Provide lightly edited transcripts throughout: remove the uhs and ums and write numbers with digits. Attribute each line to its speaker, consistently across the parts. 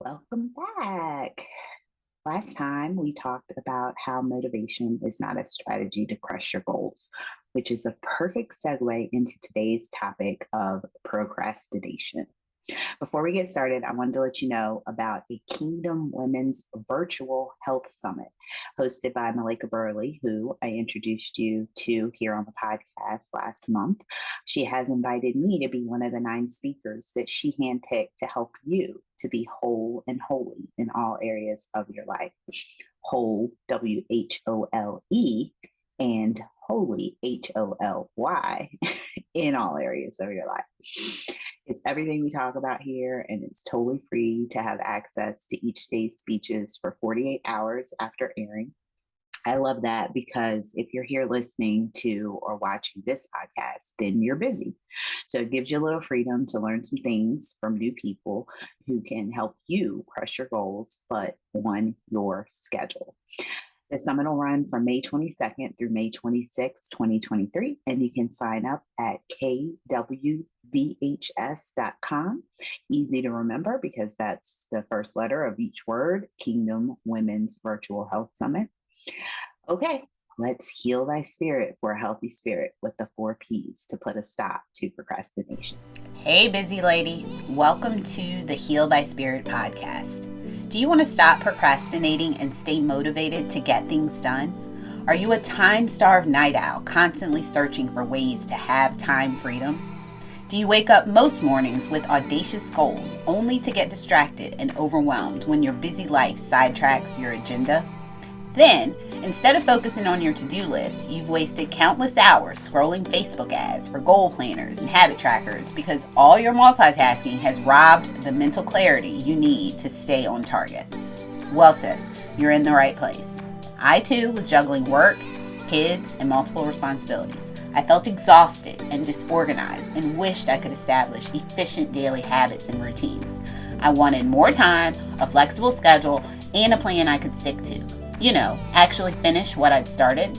Speaker 1: Welcome back. Last time we talked about how motivation is not a strategy to crush your goals, which is a perfect segue into today's topic of procrastination. Before we get started, I wanted to let you know about a Kingdom Women's Virtual Health Summit hosted by Malika Burley, who I introduced you to here on the podcast last month. She has invited me to be one of the 9 speakers that she handpicked to help you to be whole and holy in all areas of your life. Whole, WHOLE, and holy, HOLY, in all areas of your life. It's everything we talk about here, and it's totally free to have access to each day's speeches for 48 hours after airing. I love that because if you're here listening to or watching this podcast, then you're busy. So it gives you a little freedom to learn some things from new people who can help you crush your goals, but on your schedule. The summit will run from May 22nd through May 26th, 2023, and you can sign up at kwvhs.com. Easy to remember because that's the first letter of each word, Kingdom Women's Virtual Health Summit. Okay, let's heal thy spirit for a healthy spirit with the 4 Ps to put a stop to procrastination.
Speaker 2: Hey, busy lady. Welcome to the Heal Thy Spirit podcast. Do you want to stop procrastinating and stay motivated to get things done? Are you a time-starved night owl, constantly searching for ways to have time freedom? Do you wake up most mornings with audacious goals only to get distracted and overwhelmed when your busy life sidetracks your agenda? Then, instead of focusing on your to-do list, you've wasted countless hours scrolling Facebook ads for goal planners and habit trackers because all your multitasking has robbed the mental clarity you need to stay on target. Well, sis, you're in the right place. I, too, was juggling work, kids, and multiple responsibilities. I felt exhausted and disorganized and wished I could establish efficient daily habits and routines. I wanted more time, a flexible schedule, and a plan I could stick to. Actually finish what I'd started.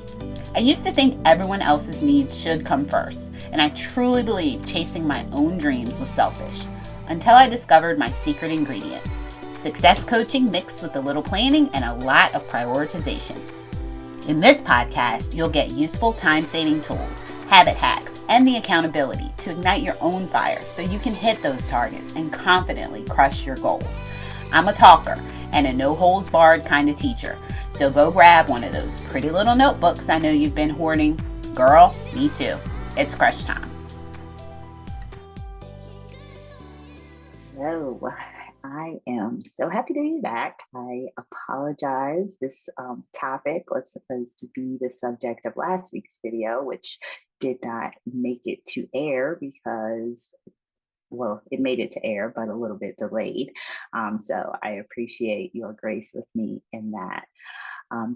Speaker 2: I used to think everyone else's needs should come first, and I truly believed chasing my own dreams was selfish, until I discovered my secret ingredient: success coaching mixed with a little planning and a lot of prioritization. In this podcast, you'll get useful time-saving tools, habit hacks, and the accountability to ignite your own fire so you can hit those targets and confidently crush your goals. I'm a talker and a no-holds-barred kind of teacher. So go grab one of those pretty little notebooks I know you've been hoarding. Girl, me too. It's crush time.
Speaker 1: Hello, I am so happy to be back. I apologize. This topic was supposed to be the subject of last week's video, which did not make it to air because it made it to air, but a little bit delayed. So I appreciate your grace with me in that.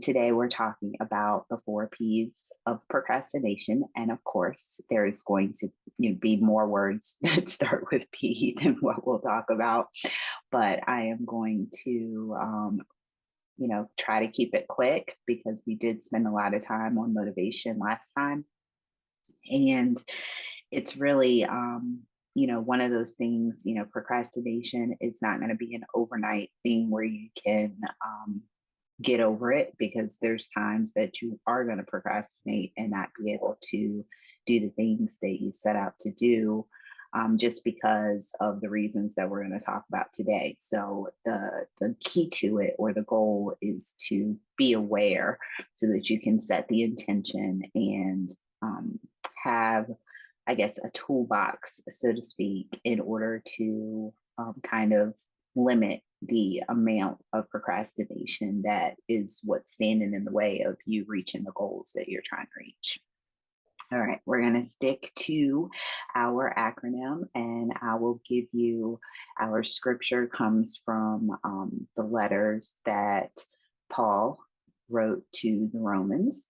Speaker 1: Today, we're talking about the 4 Ps of procrastination. And of course, there is going to be more words that start with P than what we'll talk about. But I am going to, try to keep it quick because we did spend a lot of time on motivation last time. And it's really, one of those things, procrastination is not going to be an overnight thing where you can get over it, because there's times that you are going to procrastinate and not be able to do the things that you set out to do, just because of the reasons that we're going to talk about today. So the key to it, or the goal, is to be aware so that you can set the intention and have, I guess, a toolbox, so to speak, in order to kind of limit the amount of procrastination that is what's standing in the way of you reaching the goals that you're trying to reach. All right, we're going to stick to our acronym, and I will give you our scripture. Comes from the letters that Paul wrote to the Romans.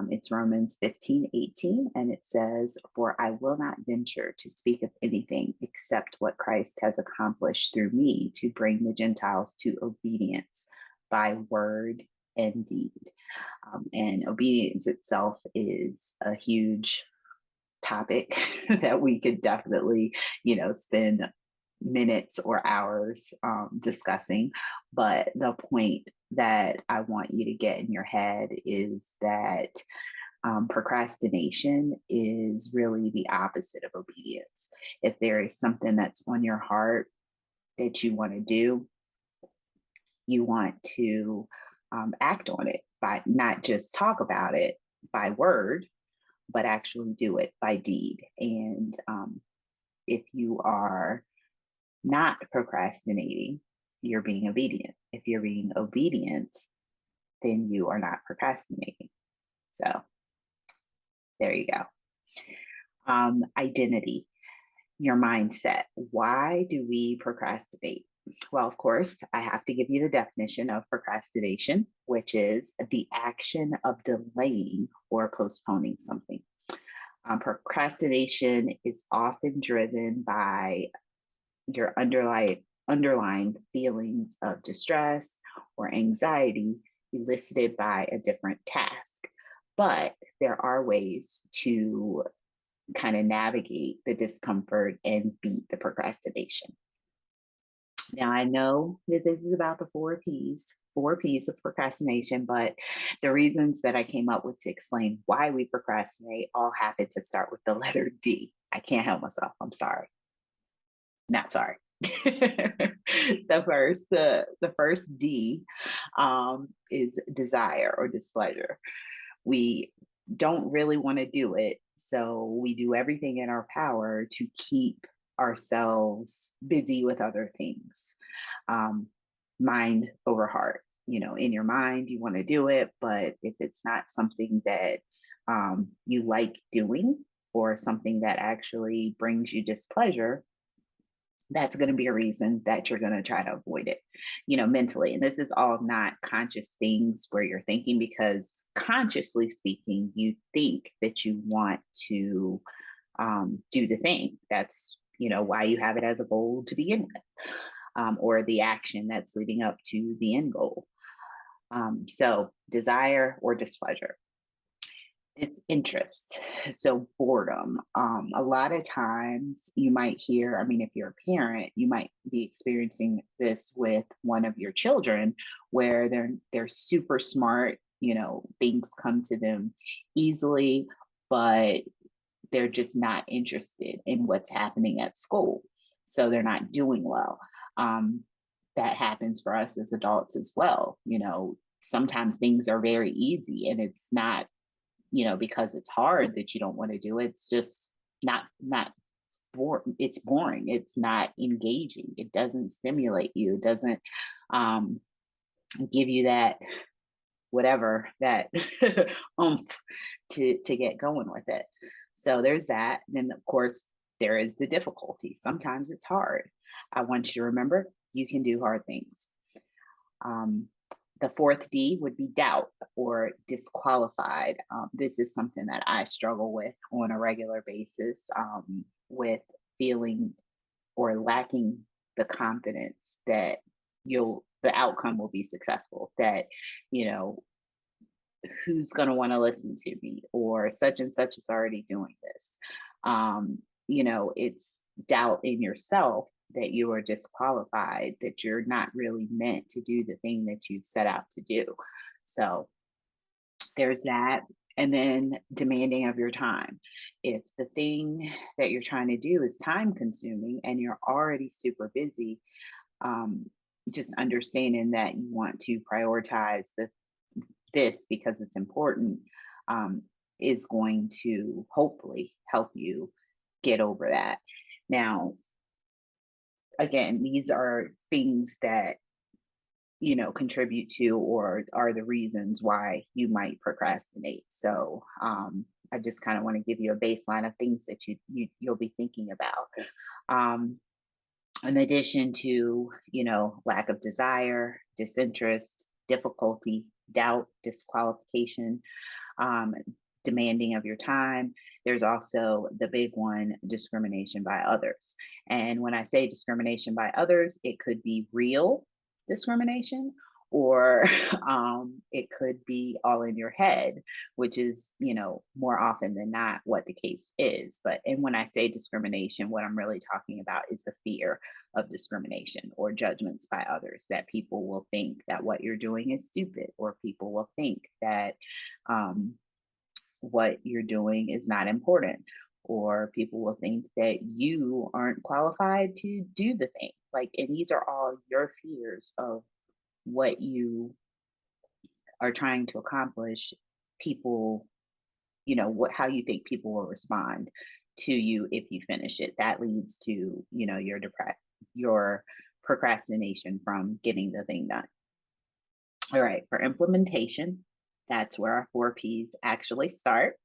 Speaker 1: It's Romans 15:18, and it says, "For I will not venture to speak of anything except what Christ has accomplished through me to bring the Gentiles to obedience by word and deed." And obedience itself is a huge topic that we could definitely, spend minutes or hours discussing. But the point that I want you to get in your head is that procrastination is really the opposite of obedience. If there is something that's on your heart that you want to do, you want to act on it by not just talk about it by word, but actually do it by deed. And if you are not procrastinating, you're being obedient. If you're being obedient, then you are not procrastinating. So there you go. Identity, your mindset. Why do we procrastinate? Well, of course, I have to give you the definition of procrastination, which is the action of delaying or postponing something. Procrastination is often driven by your underlying feelings of distress or anxiety elicited by a different task. But there are ways to kind of navigate the discomfort and beat the procrastination. Now, I know that this is about the four P's of procrastination, but the reasons that I came up with to explain why we procrastinate all happen to start with the letter D. I can't help myself. I'm sorry. Not sorry. So first, the first D is desire or displeasure. We don't really want to do it, so we do everything in our power to keep ourselves busy with other things. Mind over heart. You know, in your mind, you want to do it, but if it's not something that you like doing or something that actually brings you displeasure, that's going to be a reason that you're going to try to avoid it, you know, mentally. And this is all not conscious things where you're thinking, because consciously speaking, you think that you want to do the thing. That's, you know, why you have it as a goal to begin with, or the action that's leading up to the end goal. So desire or displeasure. Disinterest, so boredom. A lot of times you might hear, I mean, if you're a parent, you might be experiencing this with one of your children where they're super smart, you know, things come to them easily, but they're just not interested in what's happening at school. So they're not doing well. That happens for us as adults as well. You know, sometimes things are very easy and it's not, you know, because it's hard that you don't want to do it. It's just not boring. It's boring. It's not engaging. It doesn't stimulate you. It doesn't give you that whatever, that oomph to get going with it. So there's that. And then of course there is the difficulty. Sometimes it's hard. I want you to remember you can do hard things. The fourth D would be doubt or disqualified. This is something that I struggle with on a regular basis, with feeling or lacking the confidence that the outcome will be successful, that, you know, who's going to want to listen to me, or such and such is already doing this. You know, it's doubt in yourself that you are disqualified, that you're not really meant to do the thing that you've set out to do. So there's that. And then demanding of your time. If the thing that you're trying to do is time consuming and you're already super busy, just understanding that you want to prioritize this because it's important, is going to hopefully help you get over that. Now, again, these are things that, you know, contribute to or are the reasons why you might procrastinate. So I just kind of want to give you a baseline of things that you'll be thinking about. In addition to, you know, lack of desire, disinterest, difficulty, doubt, disqualification, demanding of your time, there's also the big one, discrimination by others. And when I say discrimination by others, it could be real discrimination, or it could be all in your head, which is, more often than not what the case is. But and when I say discrimination, what I'm really talking about is the fear of discrimination or judgments by others, that people will think that what you're doing is stupid, or people will think that um, what you're doing is not important, or people will think that you aren't qualified to do the thing. Like, and these are all your fears of what you are trying to accomplish. People, what how you think people will respond to you if you finish it. That leads to, your procrastination from getting the thing done. All right, for implementation, that's where our 4 P's actually start.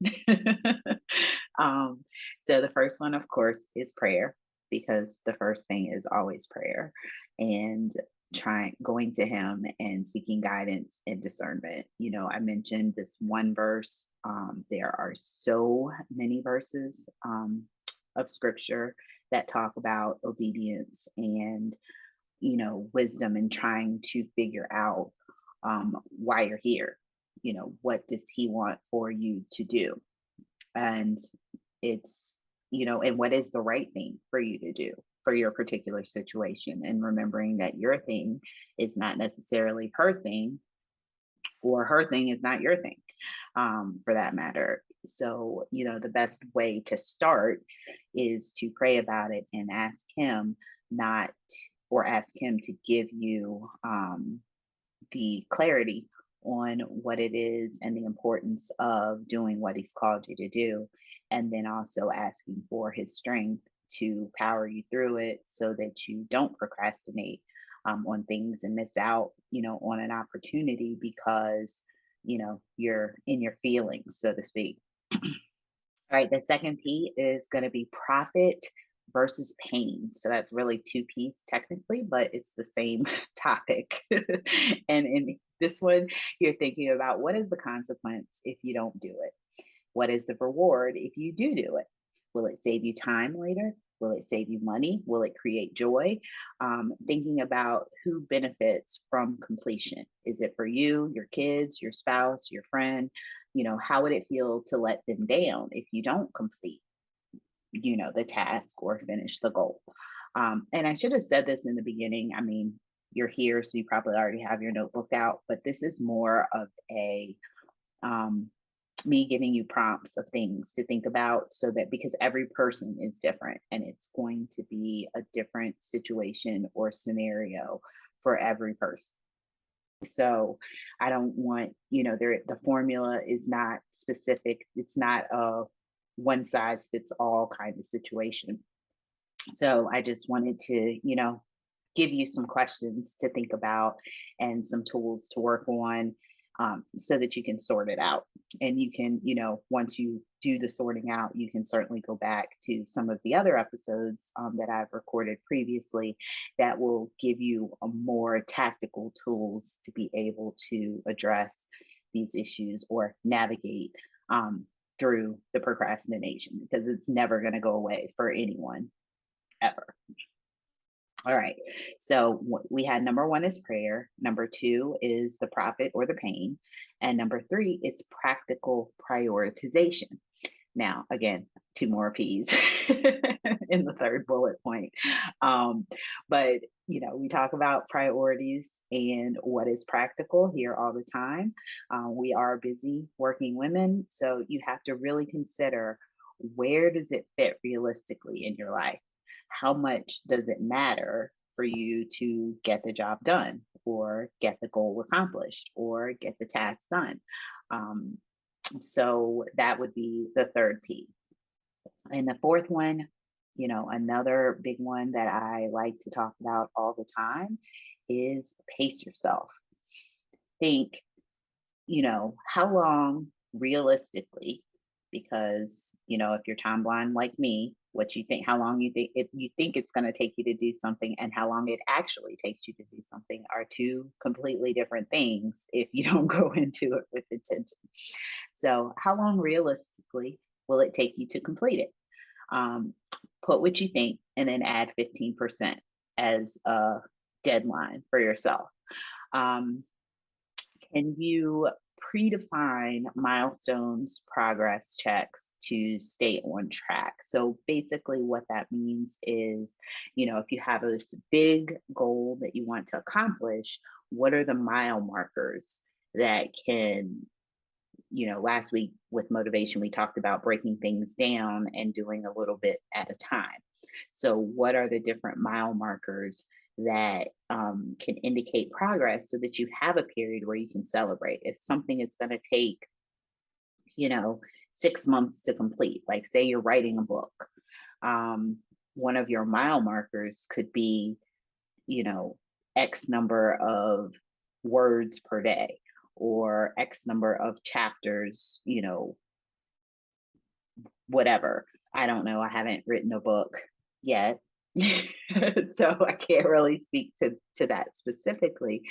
Speaker 1: um, so the first one, of course, is prayer, because the first thing is always prayer, and trying going to him and seeking guidance and discernment. I mentioned this one verse. There are so many verses of scripture that talk about obedience and wisdom, and trying to figure out why you're here. What does he want for you to do? And it's, and what is the right thing for you to do for your particular situation? And remembering that your thing is not necessarily her thing, or her thing is not your thing, for that matter. So, the best way to start is to pray about it and ask him not, or ask him to give you the clarity on what it is and the importance of doing what he's called you to do. And then also asking for his strength to power you through it, so that you don't procrastinate on things and miss out, on an opportunity because, you're in your feelings, so to speak. All right, the second P is going to be profit versus pain. So that's really 2 P's technically, but it's the same topic. And in this one, you're thinking about, what is the consequence if you don't do it? What is the reward if you do it? Will it save you time later? Will it save you money? Will it create joy? Thinking about who benefits from completion. Is it for you, your kids, your spouse, your friend? How would it feel to let them down if you don't complete, the task or finish the goal? And I should have said this in the beginning. I mean, you're here, so you probably already have your notebook out, but this is more of a um, me giving you prompts of things to think about, so that, because every person is different and it's going to be a different situation or scenario for every person. So I don't want, the formula is not specific. It's not a one size fits all kind of situation. So I just wanted to, give you some questions to think about and some tools to work on, so that you can sort it out. And you can, once you do the sorting out, you can certainly go back to some of the other episodes that I've recorded previously that will give you a more tactical tools to be able to address these issues or navigate through the procrastination, because it's never going to go away for anyone ever. All right. So we had number one is prayer. Number two is the profit or the pain. And number three is practical prioritization. Now, again, 2 more P's in the third bullet point. But, we talk about priorities and what is practical here all the time. We are busy working women. So you have to really consider, where does it fit realistically in your life? How much does it matter for you to get the job done, or get the goal accomplished, or get the task done? Um, so that would be the third P. And the fourth one, another big one that I like to talk about all the time is pace yourself. Think, how long realistically, because, if you're time blind like me, what you think, how long you think it's going to take you to do something, and how long it actually takes you to do something are two completely different things if you don't go into it with intention. So, how long realistically will it take you to complete it? Um, Put what you think, and then add 15% as a deadline for yourself. Can you predefine milestones, progress checks to stay on track? So basically, what that means is, if you have this big goal that you want to accomplish, what are the mile markers that can, last week with motivation, we talked about breaking things down and doing a little bit at a time. So, what are the different mile markers that can indicate progress so that you have a period where you can celebrate? If something is going to take, you know, 6 months to complete, like say you're writing a book, um, one of your mile markers could be, you know, X number of words per day or X number of chapters, whatever. I don't know. I haven't written a book yet. So I can't really speak to that specifically,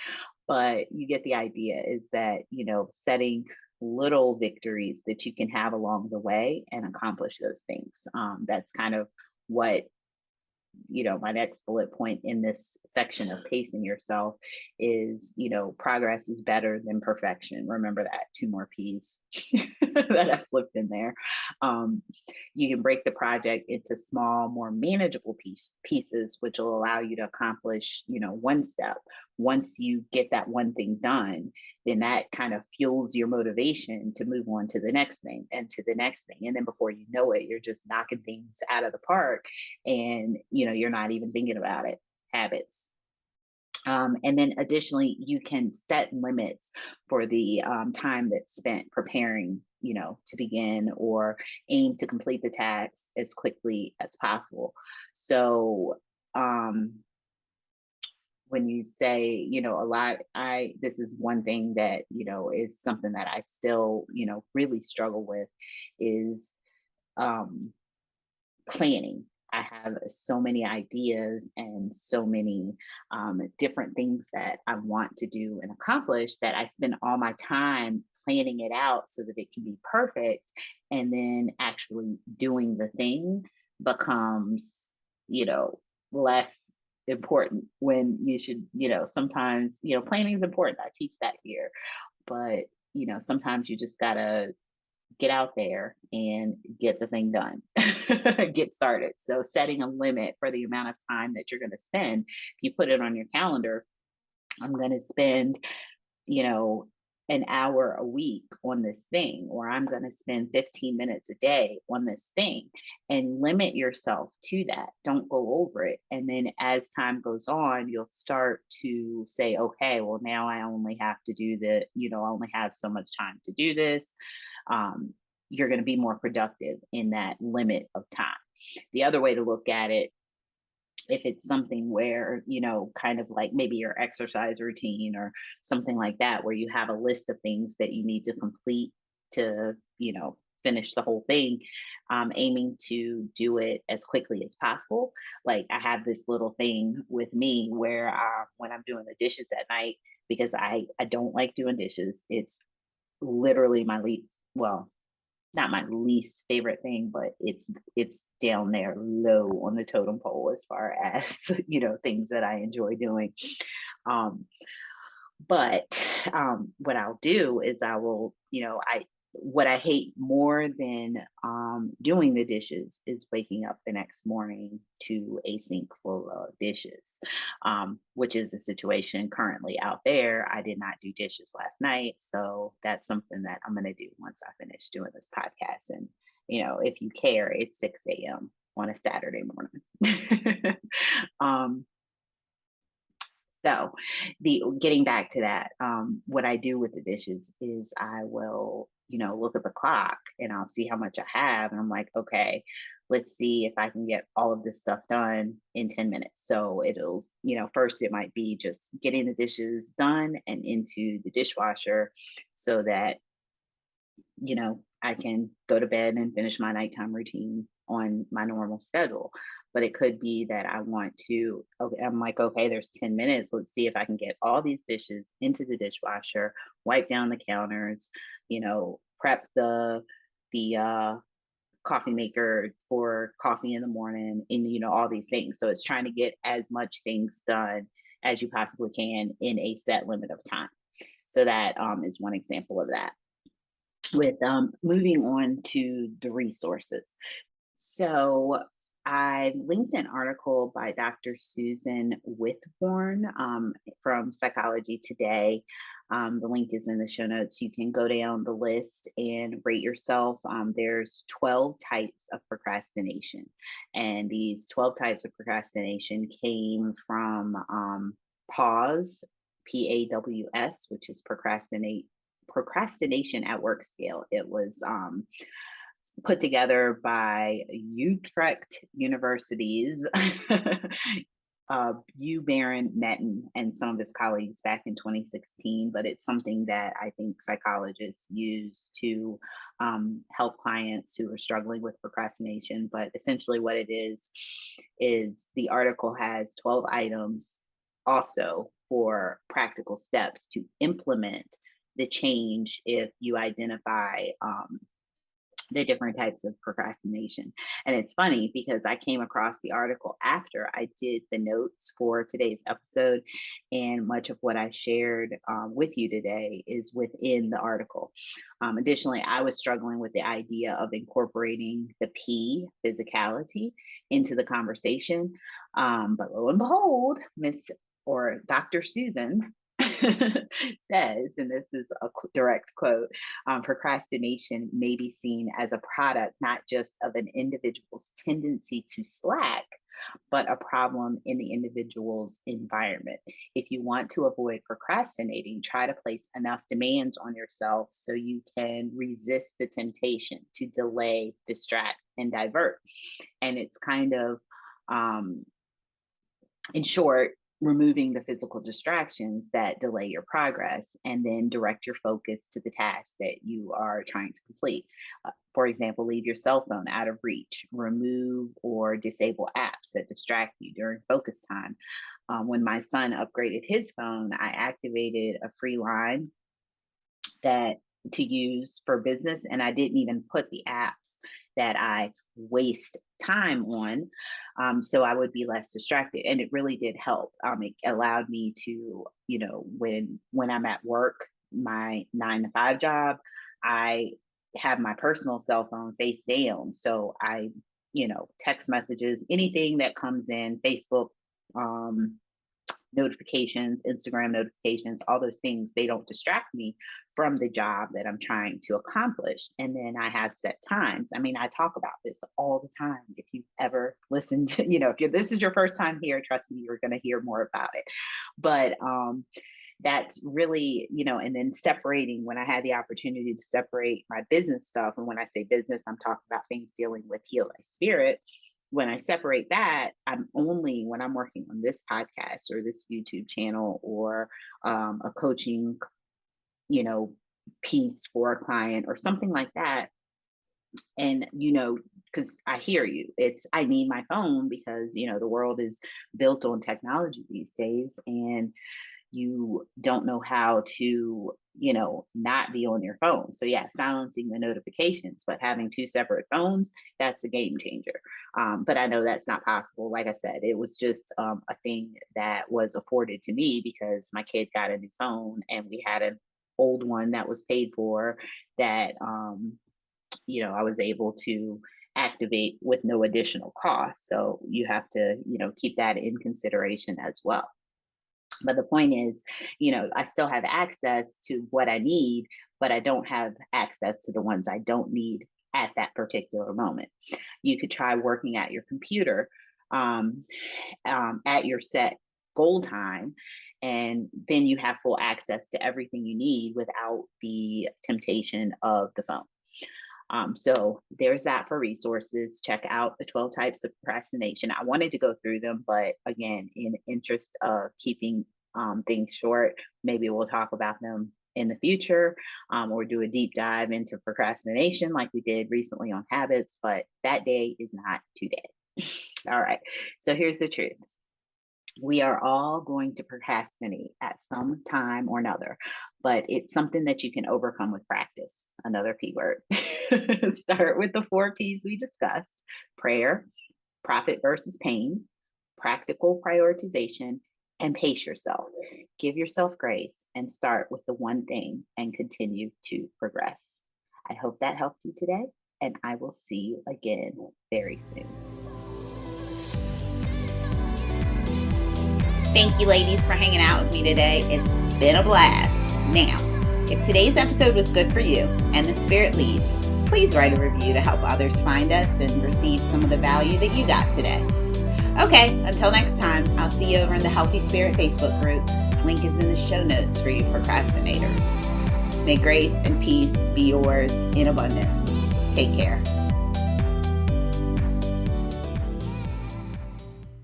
Speaker 1: but you get the idea is that, setting little victories that you can have along the way and accomplish those things. That's kind of what my next bullet point in this section of pacing yourself is, progress is better than perfection. Remember that, two more P's that I slipped in there. Um, you can break the project into small, more manageable pieces, which will allow you to accomplish, one step. Once you get that one thing done, then that kind of fuels your motivation to move on to the next thing and to the next thing. And then before you know it, you're just knocking things out of the park and you're not even thinking about it. Habits. And then additionally, you can set limits for the time that's spent preparing, to begin or aim to complete the task as quickly as possible. So when you say, a lot, this is one thing that, is something that I still, really struggle with is um planning. I have so many ideas and so many different things that I want to do and accomplish that I spend all my time planning it out so that it can be perfect. And then actually doing the thing becomes, less important when you should, sometimes, planning is important. I teach that here. But, sometimes you just gotta get out there and get the thing done, get started. So, setting a limit for the amount of time that you're going to spend, if you put it on your calendar, I'm going to spend, you know, an hour a week on this thing, or I'm going to spend 15 minutes a day on this thing, and limit yourself to that. Don't go over it. And then as time goes on, you'll start to say, okay, well, now I only have to do I only have so much time to do this. Um, you're going to be more productive in that limit of time. The other way to look at it, if it's something where, kind of like maybe your exercise routine or something like that, where you have a list of things that you need to complete to, finish the whole thing, aiming to do it as quickly as possible. Like I have this little thing with me where when I'm doing the dishes at night, because I don't like doing dishes. It's literally my least, well, not my least favorite thing, but it's down there low on the totem pole as far as things that I enjoy doing. Um, but what I'll do is I will, I what I hate more than doing the dishes is waking up the next morning to a sink full of dishes, which is a situation currently out there. I did not do dishes last night, so that's something that I'm going to do once I finish doing this podcast. And if you care, it's 6 a.m. on a Saturday morning. um, so, the getting back to that, what I do with the dishes is I will, look at the clock and I'll see how much I have, and I'm like, okay, let's see if I can get all of this stuff done in 10 minutes. So it'll, first it might be just getting the dishes done and into the dishwasher so that I can go to bed and finish my nighttime routine on my normal schedule. But it could be that I want to, okay, I'm like, okay, there's 10 minutes. Let's see if I can get all these dishes into the dishwasher, wipe down the counters, prep the coffee maker for coffee in the morning, and all these things. So it's trying to get as much things done as you possibly can in a set limit of time. So that is one example of that. With moving on to the resources. So I linked an article by Dr. Susan Whitbourne from Psychology Today. The link is in the show notes. You can go down the list and rate yourself. There's 12 types of procrastination. And these 12 types of procrastination came from PAWS, PAWS, which is procrastination at work scale. It was put together by Utrecht University's U. Baron Metten and some of his colleagues back in 2016, but it's something that I think psychologists use to help clients who are struggling with procrastination. But essentially what it is the article has 12 items also for practical steps to implement the change if you identify the different types of procrastination. And it's funny because I came across the article after I did the notes for today's episode, and much of what I shared with you today is within the article. Additionally, I was struggling with the idea of incorporating the P, physicality, into the conversation. But lo and behold, Dr. Susan says, and this is a direct quote, procrastination may be seen as a product not just of an individual's tendency to slack, but a problem in the individual's environment. If you want to avoid procrastinating, try to place enough demands on yourself so you can resist the temptation to delay, distract, and divert. And it's kind of, in short, removing the physical distractions that delay your progress, and then direct your focus to the task that you are trying to complete. For example, leave your cell phone out of reach, remove or disable apps that distract you during focus time. When my son upgraded his phone, I activated a free line that to use for business, and I didn't even put the apps that I waste time on, so I would be less distracted. And it really did help. It allowed me to, when I'm at work, my 9 to 5 job, I have my personal cell phone face down, so I, text messages, anything that comes in, Facebook, notifications, Instagram notifications, all those things, they don't distract me from the job that I'm trying to accomplish. And then I have set times. I mean, I talk about this all the time. If you've ever listened to, if this is your first time here, trust me, you're going to hear more about it. But that's really, and then separating, when I had the opportunity to separate my business stuff. And when I say business, I'm talking about things dealing with Heal Thy Spirit. When I separate that, I'm only, when I'm working on this podcast or this YouTube channel or a coaching, piece for a client or something like that. And, because I hear you, I need my phone because, the world is built on technology these days, and you don't know how to, not be on your phone. So yeah, silencing the notifications, but having 2 separate phones, that's a game changer. But I know that's not possible. Like I said, it was just a thing that was afforded to me because my kid got a new phone and we had an old one that was paid for that, I was able to activate with no additional cost. So you have to, keep that in consideration as well. But the point is, I still have access to what I need, but I don't have access to the ones I don't need at that particular moment. You could try working at your computer at your set goal time, and then you have full access to everything you need without the temptation of the phone. So there's that for resources. Check out the 12 types of procrastination. I wanted to go through them, but again, in interest of keeping things short, maybe we'll talk about them in the future, or do a deep dive into procrastination like we did recently on habits, but that day is not today. All right, so here's the truth. We are all going to procrastinate at some time or another, but it's something that you can overcome with practice. Another P word. Start with the 4 Ps we discussed: prayer, profit versus pain, practical prioritization, and pace yourself. give yourself grace and start with the one thing and continue to progress. I hope that helped you today, and I will see you again very soon.
Speaker 2: Thank you, ladies, for hanging out with me today. It's been a blast. Now, if today's episode was good for you and the Spirit leads, please write a review to help others find us and receive some of the value that you got today. Okay, until next time, I'll see you over in the Healthy Spirit Facebook group. Link is in the show notes for you procrastinators. May grace and peace be yours in abundance. Take care.